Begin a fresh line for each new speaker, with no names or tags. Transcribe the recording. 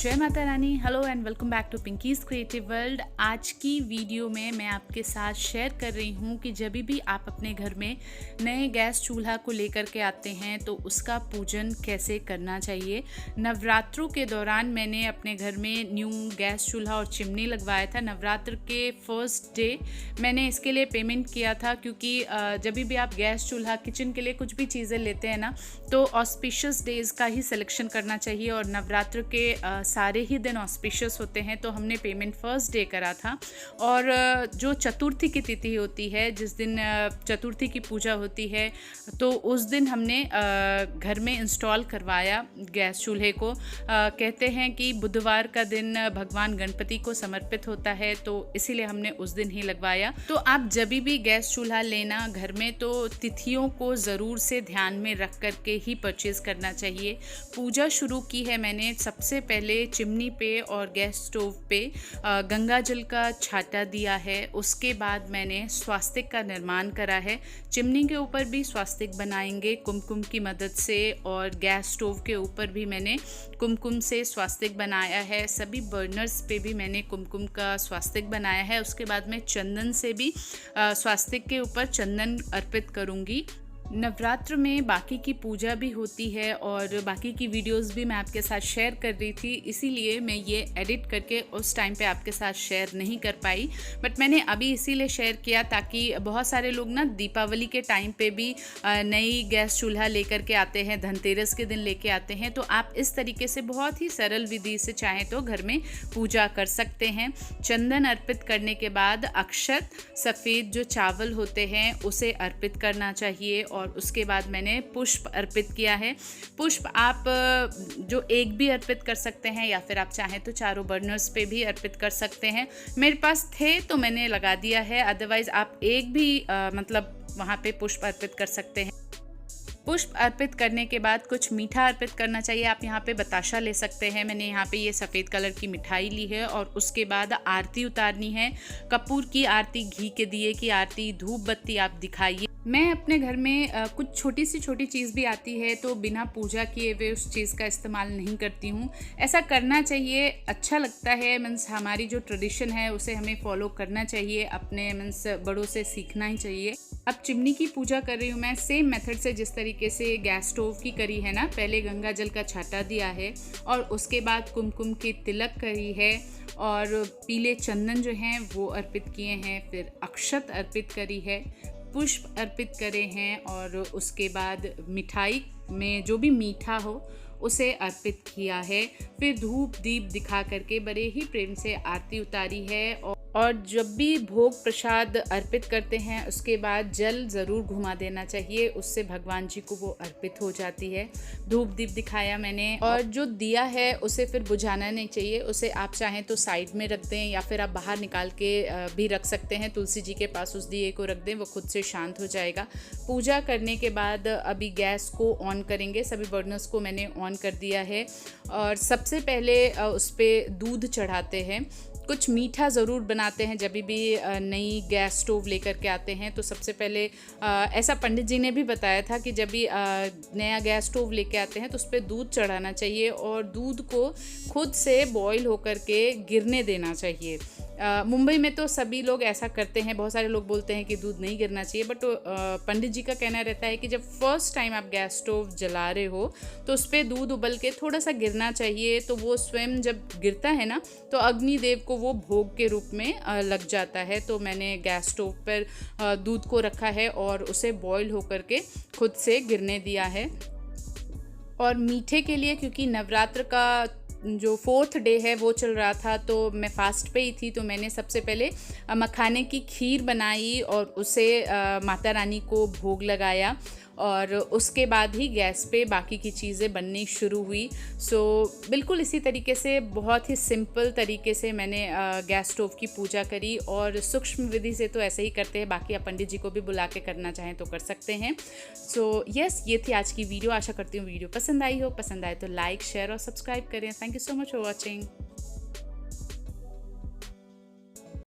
जय माता रानी। Hello and welcome back to Pinky's creative world. आज की वीडियो में मैं आपके साथ शेयर कर रही हूँ कि जब भी आप अपने घर में नए गैस चूल्हा को लेकर के आते हैं तो उसका पूजन कैसे करना चाहिए। नवरात्रों के दौरान मैंने अपने घर में न्यू गैस चूल्हा और चिमनी लगवाया था। नवरात्र के फर्स्ट डे मैंने इसके लिए पेमेंट किया था, क्योंकि जब भी आप गैस चूल्हा किचन के लिए कुछ भी चीज़ें लेते हैं ना, तो ऑस्पिशियस डेज़ का ही सिलेक्शन करना चाहिए और नवरात्र के सारे ही दिन ऑस्पिशियस होते हैं। तो हमने पेमेंट फर्स्ट डे करा था। और जो चतुर्थी की तिथि होती है, जिस दिन चतुर्थी की पूजा होती है, तो उस दिन हमने घर में इंस्टॉल करवाया गैस चूल्हे को। कहते हैं कि बुधवार का दिन भगवान गणपति को समर्पित होता है, तो इसीलिए हमने उस दिन ही लगवाया। तो आप जब भी गैस चूल्हा लेना घर में, तो तिथियों को ज़रूर से ध्यान में रख करके ही परचेज़ करना चाहिए। पूजा शुरू की है मैंने सबसे पहले चिमनी पे और गैस स्टोव पे गंगा जल का छाता दिया है। उसके बाद मैंने स्वास्तिक का निर्माण करा है। चिमनी के ऊपर भी स्वास्तिक बनाएंगे कुमकुम की मदद से, और गैस स्टोव के ऊपर भी मैंने कुमकुम से स्वास्तिक बनाया है। सभी बर्नर्स पे भी मैंने कुमकुम का स्वास्तिक बनाया है। उसके बाद मैं चंदन से भी स्वास्तिक के ऊपर चंदन अर्पित करूँगी। नवरात्र में बाकी की पूजा भी होती है और बाकी की वीडियोस भी मैं आपके साथ शेयर कर रही थी, इसीलिए मैं ये एडिट करके उस टाइम पे आपके साथ शेयर नहीं कर पाई। बट मैंने अभी इसीलिए शेयर किया ताकि बहुत सारे लोग ना दीपावली के टाइम पे भी नई गैस चूल्हा लेकर के आते हैं, धनतेरस के दिन लेके आते हैं। तो आप इस तरीके से बहुत ही सरल विधि से चाहें तो घर में पूजा कर सकते हैं। चंदन अर्पित करने के बाद अक्षत, सफ़ेद जो चावल होते हैं उसे अर्पित करना चाहिए। और उसके बाद मैंने पुष्प अर्पित किया है। पुष्प आप जो एक भी अर्पित कर सकते हैं, या फिर आप चाहें तो चारों बर्नर्स पे भी अर्पित कर सकते हैं। मेरे पास थे तो मैंने लगा दिया है, अदरवाइज़ आप एक भी मतलब वहाँ पे पुष्प अर्पित कर सकते हैं। पुष्प अर्पित करने के बाद कुछ मीठा अर्पित करना चाहिए। आप यहाँ पे बताशा ले सकते हैं। मैंने यहाँ पे ये सफ़ेद कलर की मिठाई ली है। और उसके बाद आरती उतारनी है। कपूर की आरती, घी के दिए की आरती, धूप बत्ती आप दिखाइए। मैं अपने घर में कुछ छोटी सी छोटी चीज़ भी आती है तो बिना पूजा किए हुए उस चीज़ का इस्तेमाल नहीं करती हूँ। ऐसा करना चाहिए, अच्छा लगता है। मीन्स हमारी जो ट्रेडिशन है उसे हमें फॉलो करना चाहिए, अपने मीन्स बड़ों से सीखना ही चाहिए। अब चिमनी की पूजा कर रही हूँ मैं सेम मेथड से जिस तरीके से गैस स्टोव की करी है ना। पहले गंगा जल का छाता दिया है और उसके बाद कुमकुम की तिलक करी है और पीले चंदन जो हैं वो अर्पित किए हैं। फिर अक्षत अर्पित करी है, पुष्प अर्पित करे हैं, और उसके बाद मिठाई में जो भी मीठा हो उसे अर्पित किया है। फिर धूप दीप दिखा करके बड़े ही प्रेम से आरती उतारी है। और जब भी भोग प्रसाद अर्पित करते हैं उसके बाद जल ज़रूर घुमा देना चाहिए, उससे भगवान जी को वो अर्पित हो जाती है। धूप दीप दिखाया मैंने, और जो दिया है उसे फिर बुझाना नहीं चाहिए। उसे आप चाहें तो साइड में रख दें, या फिर आप बाहर निकाल के भी रख सकते हैं। तुलसी जी के पास उस दिए को रख दें, वो खुद से शांत हो जाएगा। पूजा करने के बाद अभी गैस को ऑन करेंगे। सभी बर्नर्स को मैंने ऑन कर दिया है और सबसे पहले उस पर दूध चढ़ाते हैं। कुछ मीठा ज़रूर बनाते हैं जब भी नई गैस स्टोव लेकर के आते हैं। तो सबसे पहले ऐसा पंडित जी ने भी बताया था कि जब भी नया गैस स्टोव लेके आते हैं तो उस पर दूध चढ़ाना चाहिए और दूध को खुद से बॉईल होकर के गिरने देना चाहिए। मुंबई में तो सभी लोग ऐसा करते हैं। बहुत सारे लोग बोलते हैं कि दूध नहीं गिरना चाहिए, बट पंडित जी का कहना रहता है कि जब फर्स्ट टाइम आप गैस स्टोव जला रहे हो तो उस पर दूध उबल के थोड़ा सा गिरना चाहिए। तो वो स्वयं जब गिरता है ना, तो अग्निदेव को वो भोग के रूप में लग जाता है। तो मैंने गैस स्टोव पर दूध को रखा है और उसे बॉईल होकर के खुद से गिरने दिया है। और मीठे के लिए, क्योंकि नवरात्र का जो 4th डे है वो चल रहा था, तो मैं फास्ट पे ही थी, तो मैंने सबसे पहले मखाने की खीर बनाई और उसे माता रानी को भोग लगाया। और उसके बाद ही गैस पे बाकी की चीज़ें बननी शुरू हुई। सो बिल्कुल इसी तरीके से बहुत ही सिंपल तरीके से मैंने गैस स्टोव की पूजा करी। और सूक्ष्म विधि से तो ऐसे ही करते हैं, बाकी आप पंडित जी को भी बुला के करना चाहें तो कर सकते हैं। सो यस, ये थी आज की वीडियो। आशा करती हूँ वीडियो पसंद आई हो। पसंद आए तो लाइक, शेयर और सब्सक्राइब करें। Thank you so much for watching.